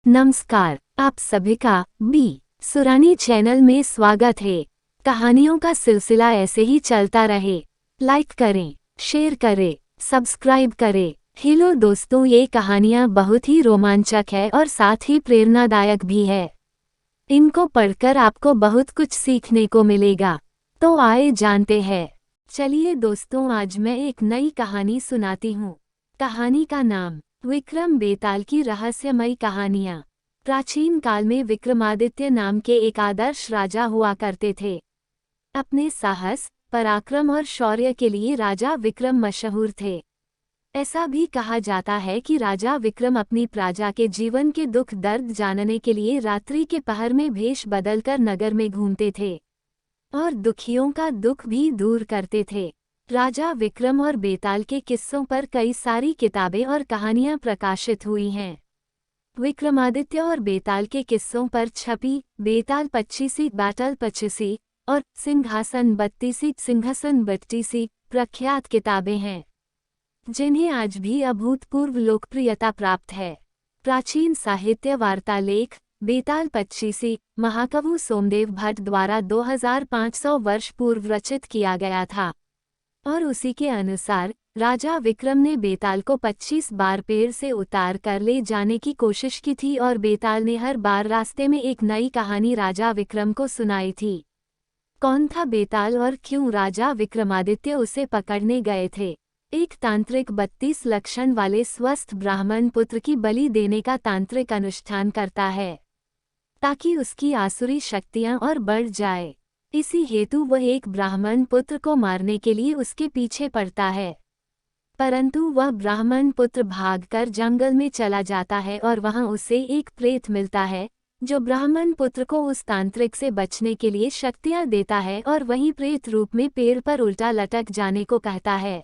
नमस्कार, आप सभी का बी सुरानी चैनल में स्वागत है। कहानियों का सिलसिला ऐसे ही चलता रहे। लाइक करें, शेयर करें, सब्सक्राइब करें। हेलो दोस्तों, ये कहानियाँ बहुत ही रोमांचक है और साथ ही प्रेरणादायक भी है। इनको पढ़कर आपको बहुत कुछ सीखने को मिलेगा। तो आए जानते हैं। चलिए दोस्तों, आज मैं एक नई कहानी सुनाती हूँ। कहानी का नाम विक्रम बेताल की रहस्यमयी कहानियाँ। प्राचीन काल में विक्रमादित्य नाम के एक आदर्श राजा हुआ करते थे। अपने साहस, पराक्रम और शौर्य के लिए राजा विक्रम मशहूर थे। ऐसा भी कहा जाता है कि राजा विक्रम अपनी प्रजा के जीवन के दुख दर्द जानने के लिए रात्रि के पहर में भेष बदलकर नगर में घूमते थे और दुखियों का दुख भी दूर करते थे। राजा विक्रम और बेताल के किस्सों पर कई सारी किताबें और कहानियां प्रकाशित हुई हैं। विक्रमादित्य और बेताल के किस्सों पर छपी बेताल 25 बैटल 25 और सिंहासन 32 प्रख्यात किताबें हैं, जिन्हें आज भी अभूतपूर्व लोकप्रियता प्राप्त है। प्राचीन साहित्य वार्तालेख बेताल 25 महाकवि सोमदेव भट्ट द्वारा 2500 वर्ष पूर्व रचित किया गया था और उसी के अनुसार राजा विक्रम ने बेताल को 25 बार पेड़ से उतार कर ले जाने की कोशिश की थी और बेताल ने हर बार रास्ते में एक नई कहानी राजा विक्रम को सुनाई थी। कौन था बेताल और क्यों राजा विक्रमादित्य उसे पकड़ने गए थे? एक तांत्रिक 32 लक्षण वाले स्वस्थ ब्राह्मण पुत्र की बलि देने का तांत्रिक अनुष्ठान करता है ताकि उसकी आसुरी शक्तियां और बढ़ जाए। इसी हेतु वह एक ब्राह्मण पुत्र को मारने के लिए उसके पीछे पड़ता है, परंतु वह ब्राह्मण पुत्र भागकर जंगल में चला जाता है और वहां उसे एक प्रेत मिलता है जो ब्राह्मण पुत्र को उस तांत्रिक से बचने के लिए शक्तियां देता है और वहीं प्रेत रूप में पेड़ पर उल्टा लटक जाने को कहता है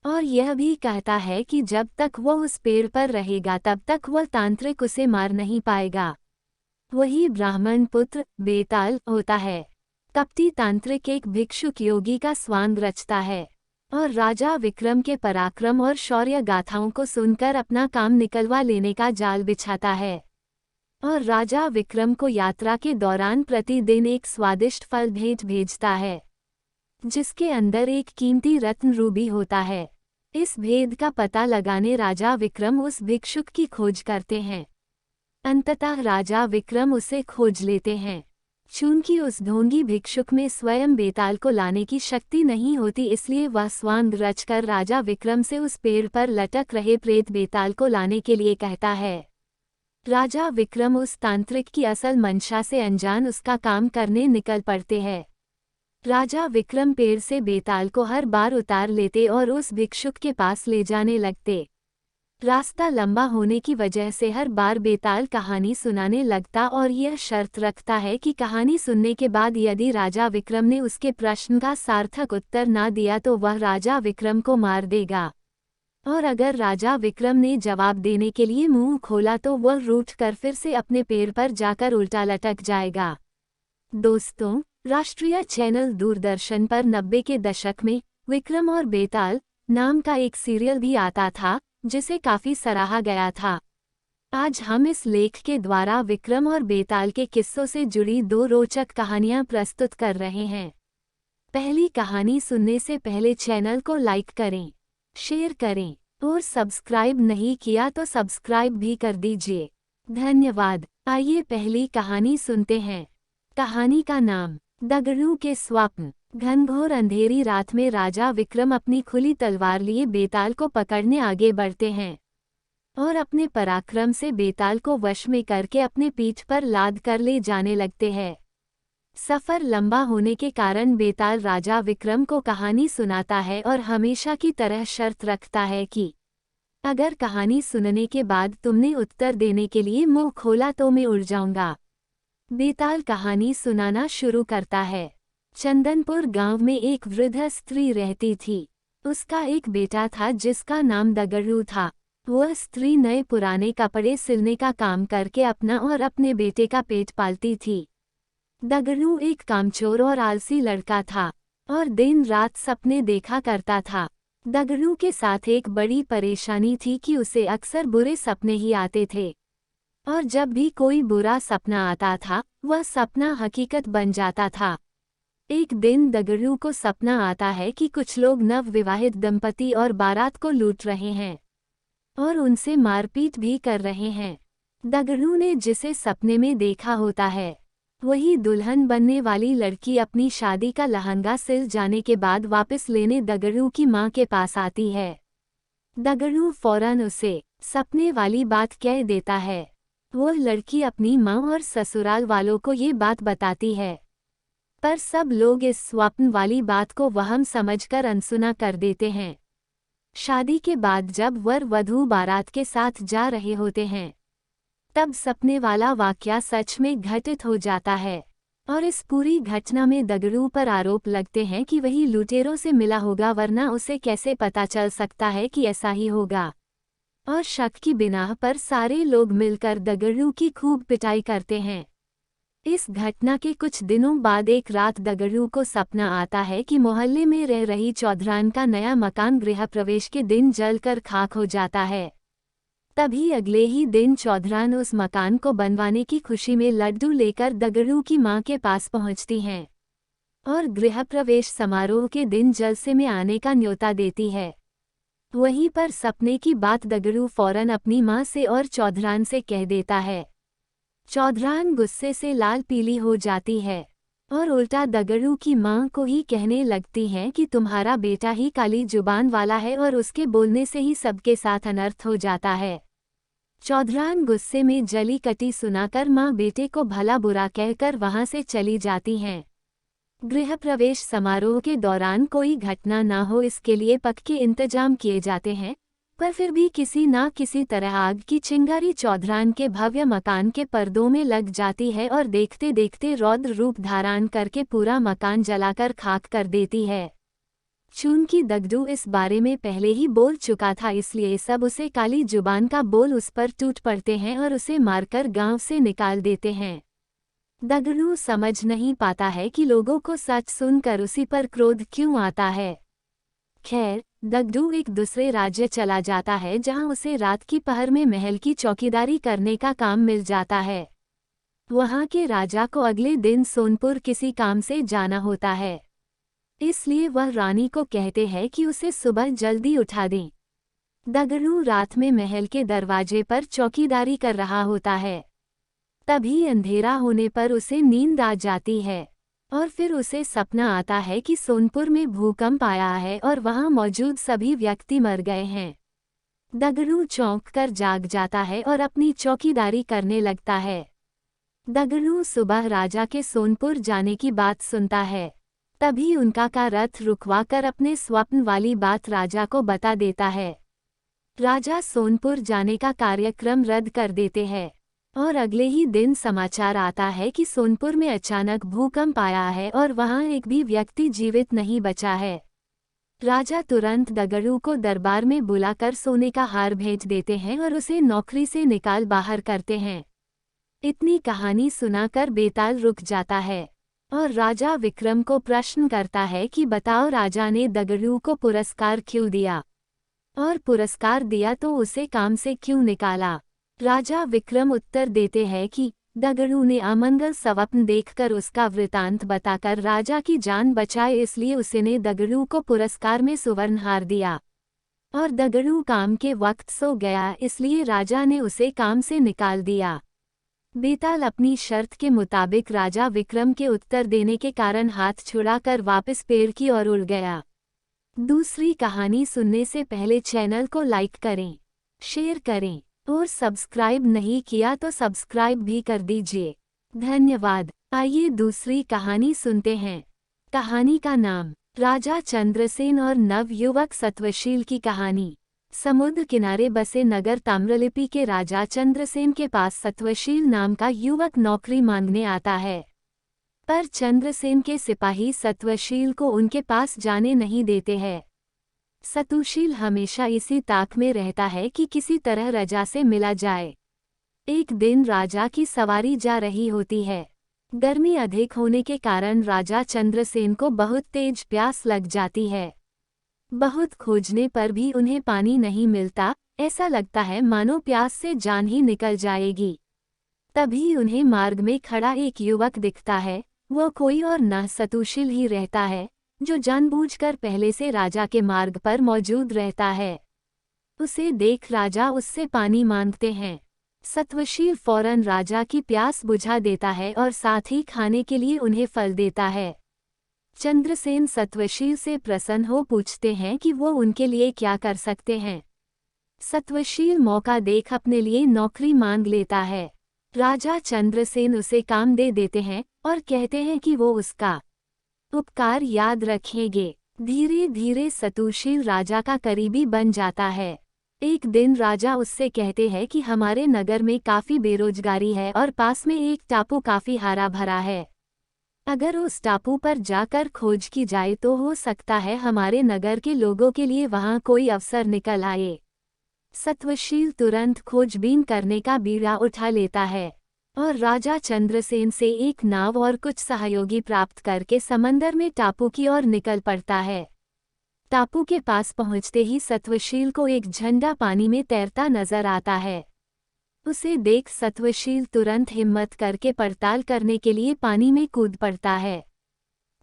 और यह भी कहता है कि जब तक वह उस पेड़ पर रहेगा तब तक वह तांत्रिक उसे मार नहीं पाएगा। वही ब्राह्मण पुत्र बेताल होता है। कपटी तांत्रिक एक भिक्षुक योगी का स्वांग रचता है और राजा विक्रम के पराक्रम और शौर्य गाथाओं को सुनकर अपना काम निकलवा लेने का जाल बिछाता है और राजा विक्रम को यात्रा के दौरान प्रतिदिन एक स्वादिष्ट फल भेंट भेजता है जिसके अंदर एक कीमती रत्न रूबी होता है। इस भेद का पता लगाने राजा विक्रम उस भिक्षुक की खोज करते हैं। अंततः राजा विक्रम उसे खोज लेते हैं। चूंकि उस ढोंगी भिक्षुक में स्वयं बेताल को लाने की शक्ति नहीं होती, इसलिए वह स्वांग रचकर राजा विक्रम से उस पेड़ पर लटक रहे प्रेत बेताल को लाने के लिए कहता है। राजा विक्रम उस तांत्रिक की असल मंशा से अनजान उसका काम करने निकल पड़ते हैं। राजा विक्रम पेड़ से बेताल को हर बार उतार लेते और उस भिक्षुक के पास ले जाने लगते। रास्ता लंबा होने की वजह से हर बार बेताल कहानी सुनाने लगता और यह शर्त रखता है कि कहानी सुनने के बाद यदि राजा विक्रम ने उसके प्रश्न का सार्थक उत्तर ना दिया तो वह राजा विक्रम को मार देगा और अगर राजा विक्रम ने जवाब देने के लिए मुंह खोला तो वह रूठकर फिर से अपने पेड़ पर जाकर उल्टा लटक जाएगा। दोस्तों, राष्ट्रीय चैनल दूरदर्शन पर 90 के दशक में विक्रम और बेताल नाम का एक सीरियल भी आता था जिसे काफी सराहा गया था। आज हम इस लेख के द्वारा विक्रम और बेताल के किस्सों से जुड़ी 2 रोचक कहानियां प्रस्तुत कर रहे हैं। पहली कहानी सुनने से पहले चैनल को लाइक करें, शेयर करें और सब्सक्राइब नहीं किया तो सब्सक्राइब भी कर दीजिए। धन्यवाद। आइए पहली कहानी सुनते हैं। कहानी का नाम दगड़ू के स्वप्न। घनघोर अंधेरी रात में राजा विक्रम अपनी खुली तलवार लिए बेताल को पकड़ने आगे बढ़ते हैं और अपने पराक्रम से बेताल को वश में करके अपने पीठ पर लाद कर ले जाने लगते हैं। सफर लंबा होने के कारण बेताल राजा विक्रम को कहानी सुनाता है और हमेशा की तरह शर्त रखता है कि अगर कहानी सुनने के बाद तुमने उत्तर देने के लिए मुंह खोला तो मैं उड़ जाऊंगा। बेताल कहानी सुनाना शुरू करता है। चंदनपुर गांव में एक वृद्ध स्त्री रहती थी। उसका एक बेटा था जिसका नाम दगड़ू था। वह स्त्री नए पुराने कपड़े सिलने का काम करके अपना और अपने बेटे का पेट पालती थी। दगड़ू एक कामचोर और आलसी लड़का था और दिन रात सपने देखा करता था। दगड़ू के साथ एक बड़ी परेशानी थी कि उसे अक्सर बुरे सपने ही आते थे और जब भी कोई बुरा सपना आता था वह सपना हकीकत बन जाता था। एक दिन दगड़ू को सपना आता है कि कुछ लोग नवविवाहित दंपति और बारात को लूट रहे हैं और उनसे मारपीट भी कर रहे हैं। दगड़ू ने जिसे सपने में देखा होता है वही दुल्हन बनने वाली लड़की अपनी शादी का लहंगा सिल जाने के बाद वापस लेने दगड़ू की मां के पास आती है। दगड़ू फौरन उसे सपने वाली बात कह देता है। वो लड़की अपनी मां और ससुराल वालों को ये बात बताती है, पर सब लोग इस स्वप्न वाली बात को वहम समझकर अनसुना कर देते हैं। शादी के बाद जब वर वधू बारात के साथ जा रहे होते हैं तब सपने वाला वाकया सच में घटित हो जाता है और इस पूरी घटना में दगड़ू पर आरोप लगते हैं कि वही लुटेरों से मिला होगा, वरना उसे कैसे पता चल सकता है कि ऐसा ही होगा। और शक की बिना पर सारे लोग मिलकर दगड़ू की खूब पिटाई करते हैं। इस घटना के कुछ दिनों बाद एक रात दगड़ू को सपना आता है कि मोहल्ले में रह रही चौधरान का नया मकान गृह प्रवेश के दिन जलकर खाक हो जाता है। तभी अगले ही दिन चौधरान उस मकान को बनवाने की खुशी में लड्डू लेकर दगड़ू की मां के पास पहुंचती हैं और गृह प्रवेश समारोह के दिन जलसे में आने का न्योता देती है। वहीं पर सपने की बात दगड़ू फौरन अपनी मां से और चौधरान से कह देता है। चौधरान गुस्से से लाल पीली हो जाती है और उल्टा दगड़ू की मां को ही कहने लगती हैं कि तुम्हारा बेटा ही काली जुबान वाला है और उसके बोलने से ही सबके साथ अनर्थ हो जाता है। चौधरान गुस्से में जली कटी सुनाकर मां बेटे को भला बुरा कहकर वहां से चली जाती हैं। गृह प्रवेश समारोह के दौरान कोई घटना न हो इसके लिए पक्के इंतजाम किए जाते हैं, पर फिर भी किसी न किसी तरह आग की चिंगारी चौधरान के भव्य मकान के पर्दों में लग जाती है और देखते देखते रौद्र रूप धारण करके पूरा मकान जलाकर खाक कर देती है। चूंकि दगड़ू इस बारे में पहले ही बोल चुका था, इसलिए सब उसे काली जुबान का बोल उस पर टूट पड़ते हैं और उसे मारकर गांव से निकाल देते हैं। दगड़ू समझ नहीं पाता है कि लोगों को सच सुनकर उसी पर क्रोध क्यों आता है। खैर, दगड़ू एक दूसरे राज्य चला जाता है जहां उसे रात की पहर में महल की चौकीदारी करने का काम मिल जाता है। वहां के राजा को अगले दिन सोनपुर किसी काम से जाना होता है, इसलिए वह रानी को कहते हैं कि उसे सुबह जल्दी उठा दें। दगड़ू रात में महल के दरवाजे पर चौकीदारी कर रहा होता है। तभी अंधेरा होने पर उसे नींद आ जाती है और फिर उसे सपना आता है कि सोनपुर में भूकंप आया है और वहां मौजूद सभी व्यक्ति मर गए हैं। दगड़ू चौंक कर जाग जाता है और अपनी चौकीदारी करने लगता है। दगड़ू सुबह राजा के सोनपुर जाने की बात सुनता है। तभी उनका का रथ रुकवाकर अपने स्वप्न वाली बात राजा को बता देता है। राजा सोनपुर जाने का कार्यक्रम रद्द कर देते हैं और अगले ही दिन समाचार आता है कि सोनपुर में अचानक भूकंप आया है और वहां एक भी व्यक्ति जीवित नहीं बचा है। राजा तुरंत दगड़ू को दरबार में बुलाकर सोने का हार भेज देते हैं और उसे नौकरी से निकाल बाहर करते हैं। इतनी कहानी सुनाकर बेताल रुक जाता है और राजा विक्रम को प्रश्न करता है कि बताओ राजा ने दगड़ू को पुरस्कार क्यों दिया, और पुरस्कार दिया तो उसे काम से क्यों निकाला। राजा विक्रम उत्तर देते हैं कि दगड़ू ने अमंगल स्वप्न देखकर उसका वृतांत बताकर राजा की जान बचाए, इसलिए उसने दगड़ू को पुरस्कार में सुवर्णहार दिया और दगड़ू काम के वक्त सो गया, इसलिए राजा ने उसे काम से निकाल दिया। बेताल अपनी शर्त के मुताबिक राजा विक्रम के उत्तर देने के कारण हाथ छुड़ाकर वापस पेड़ की ओर उड़ गया। दूसरी कहानी सुनने से पहले चैनल को लाइक करें, शेयर करें और सब्सक्राइब नहीं किया तो सब्सक्राइब भी कर दीजिए। धन्यवाद। आइए दूसरी कहानी सुनते हैं। कहानी का नाम राजा चंद्रसेन और नवयुवक सत्वशील की कहानी। समुद्र किनारे बसे नगर ताम्रलिपि के राजा चंद्रसेन के पास सत्वशील नाम का युवक नौकरी मांगने आता है, पर चंद्रसेन के सिपाही सत्वशील को उनके पास जाने नहीं देते हैं। सतुशील हमेशा इसी ताक में रहता है कि किसी तरह राजा से मिला जाए। एक दिन राजा की सवारी जा रही होती है। गर्मी अधिक होने के कारण राजा चंद्रसेन को बहुत तेज प्यास लग जाती है। बहुत खोजने पर भी उन्हें पानी नहीं मिलता। ऐसा लगता है मानो प्यास से जान ही निकल जाएगी। तभी उन्हें मार्ग में खड़ा एक युवक दिखता है। वो कोई और न सतुशील ही रहता है, जो जानबूझकर पहले से राजा के मार्ग पर मौजूद रहता है। उसे देख राजा उससे पानी मांगते हैं। सत्वशील फौरन राजा की प्यास बुझा देता है और साथ ही खाने के लिए उन्हें फल देता है। चंद्रसेन सत्वशील से प्रसन्न हो पूछते हैं कि वो उनके लिए क्या कर सकते हैं। सत्वशील मौका देख अपने लिए नौकरी मांग लेता है। राजा चंद्रसेन उसे काम दे देते हैं और कहते हैं कि वो उसका उपकार याद रखेंगे। धीरे धीरे सतुशील राजा का करीबी बन जाता है। एक दिन राजा उससे कहते हैं कि हमारे नगर में काफी बेरोजगारी है और पास में एक टापू काफी हरा भरा है। अगर उस टापू पर जाकर खोज की जाए तो हो सकता है हमारे नगर के लोगों के लिए वहां कोई अवसर निकल आए। सत्वशील तुरंत खोजबीन करने का बीड़ा उठा लेता है और राजा चंद्रसेन से एक नाव और कुछ सहयोगी प्राप्त करके समंदर में टापू की ओर निकल पड़ता है। टापू के पास पहुंचते ही सत्वशील को एक झंडा पानी में तैरता नजर आता है। उसे देख सत्वशील तुरंत हिम्मत करके पड़ताल करने के लिए पानी में कूद पड़ता है।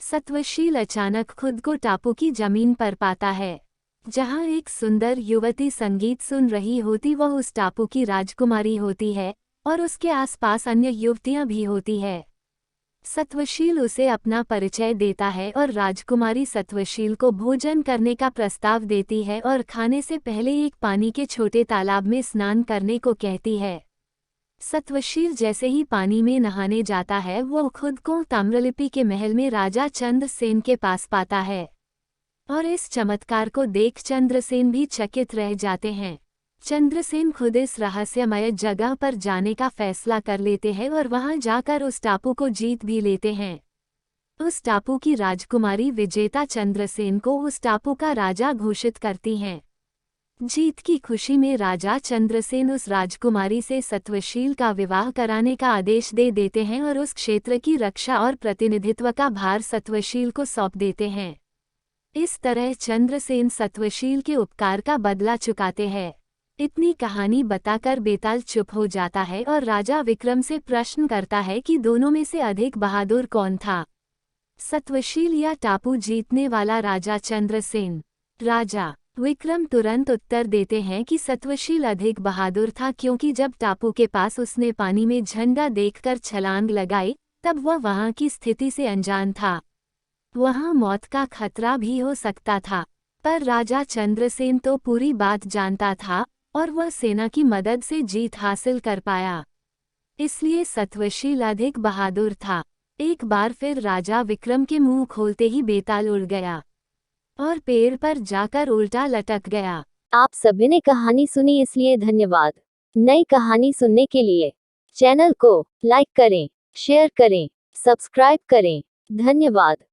सत्वशील अचानक खुद को टापू की जमीन पर पाता है, जहां एक सुंदर युवती संगीत सुन रही होती। वह उस टापू की राजकुमारी होती है और उसके आसपास अन्य युवतियां भी होती है। सत्वशील उसे अपना परिचय देता है और राजकुमारी सत्वशील को भोजन करने का प्रस्ताव देती है और खाने से पहले एक पानी के छोटे तालाब में स्नान करने को कहती है। सत्वशील जैसे ही पानी में नहाने जाता है वो खुद को ताम्रलिपि के महल में राजा चंद्रसेन के पास पाता है और इस चमत्कार को देख चंद्रसेन भी चकित रह जाते हैं। चंद्रसेन खुद इस रहस्यमय जगह पर जाने का फैसला कर लेते हैं और वहां जाकर उस टापू को जीत भी लेते हैं। उस टापू की राजकुमारी विजेता चंद्रसेन को उस टापू का राजा घोषित करती हैं। जीत की खुशी में राजा चंद्रसेन उस राजकुमारी से सत्वशील का विवाह कराने का आदेश दे देते हैं और उस क्षेत्र की रक्षा और प्रतिनिधित्व का भार सत्वशील को सौंप देते हैं। इस तरह चंद्रसेन सत्वशील के उपकार का बदला चुकाते हैं। इतनी कहानी बताकर बेताल चुप हो जाता है और राजा विक्रम से प्रश्न करता है कि दोनों में से अधिक बहादुर कौन था, सत्वशील या टापू जीतने वाला राजा चंद्रसेन। राजा विक्रम तुरंत उत्तर देते हैं कि सत्वशील अधिक बहादुर था, क्योंकि जब टापू के पास उसने पानी में झंडा देखकर छलांग लगाई तब वह वहां की स्थिति से अनजान था। वहां मौत का खतरा भी हो सकता था, पर राजा चंद्रसेन तो पूरी बात जानता था और वह सेना की मदद से जीत हासिल कर पाया। इसलिए सत्वशील अधिक बहादुर था। एक बार फिर राजा विक्रम के मुंह खोलते ही बेताल उड़ गया और पेड़ पर जाकर उल्टा लटक गया। आप सभी ने कहानी सुनी, इसलिए धन्यवाद। नई कहानी सुनने के लिए चैनल को लाइक करें, शेयर करें, सब्सक्राइब करें। धन्यवाद।